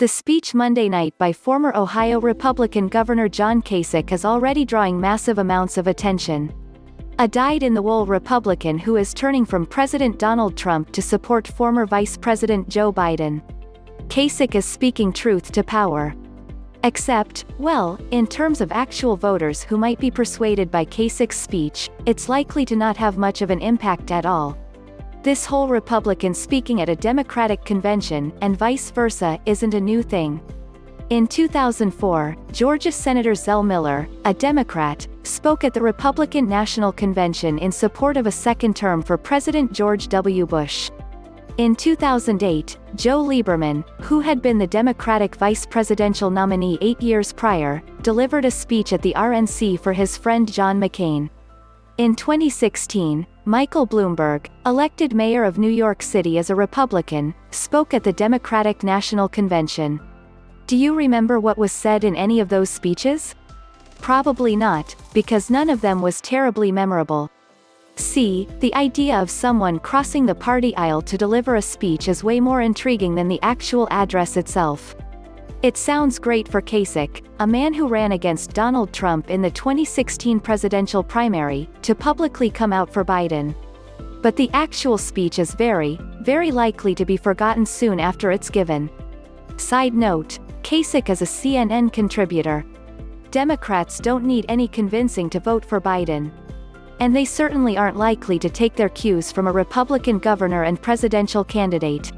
The speech Monday night by former Ohio Republican Governor John Kasich is already drawing massive amounts of attention. A dyed-in-the-wool Republican who is turning from President Donald Trump to support former Vice President Joe Biden. Kasich is speaking truth to power. Except, well, in terms of actual voters who might be persuaded by Kasich's speech, it's likely to not have much of an impact at all. This whole Republican speaking at a Democratic convention, and vice versa, isn't a new thing. In 2004, Georgia Senator Zell Miller, a Democrat, spoke at the Republican National Convention in support of a second term for President George W. Bush. In 2008, Joe Lieberman, who had been the Democratic vice presidential nominee 8 years prior, delivered a speech at the RNC for his friend John McCain. In 2016, Michael Bloomberg, elected mayor of New York City as a Republican, spoke at the Democratic National Convention. Do you remember what was said in any of those speeches? Probably not, because none of them was terribly memorable. See, the idea of someone crossing the party aisle to deliver a speech is way more intriguing than the actual address itself. It sounds great for Kasich, a man who ran against Donald Trump in the 2016 presidential primary, to publicly come out for Biden. But the actual speech is very, very likely to be forgotten soon after it's given. Side note, Kasich is a CNN contributor. Democrats don't need any convincing to vote for Biden. And they certainly aren't likely to take their cues from a Republican governor and presidential candidate.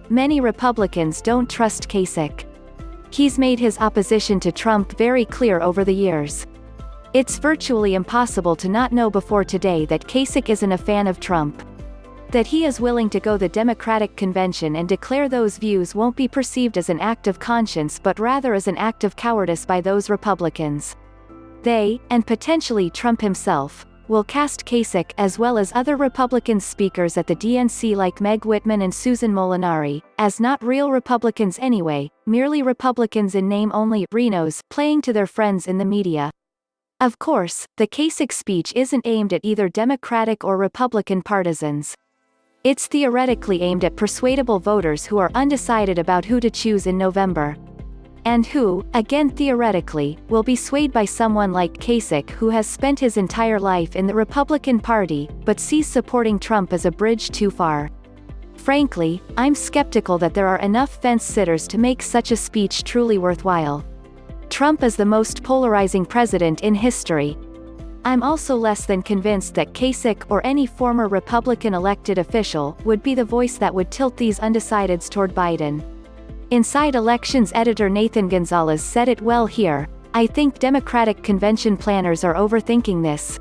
Many Republicans don't trust Kasich. He's made his opposition to Trump very clear over the years. It's virtually impossible to not know before today that Kasich isn't a fan of Trump. That he is willing to go the Democratic convention and declare those views won't be perceived as an act of conscience but rather as an act of cowardice by those Republicans. They, and potentially Trump himself, will cast Kasich, as well as other Republican speakers at the DNC like Whitman and Susan Molinari, as not real Republicans anyway, merely Republicans in name only, RINOs, playing to their friends in the media. Of course, the Kasich speech isn't aimed at either Democratic or Republican partisans. It's theoretically aimed at persuadable voters who are undecided about who to choose in November. And who, again theoretically, will be swayed by someone like Kasich who has spent his entire life in the Republican Party, but sees supporting Trump as a bridge too far. Frankly, I'm skeptical that there are enough fence-sitters to make such a speech truly worthwhile. Trump is the most polarizing president in history. I'm also less than convinced that Kasich or any former Republican elected official would be the voice that would tilt these undecideds toward Biden. Inside Elections editor Nathan Gonzales said it well here: "I think Democratic convention planners are overthinking this.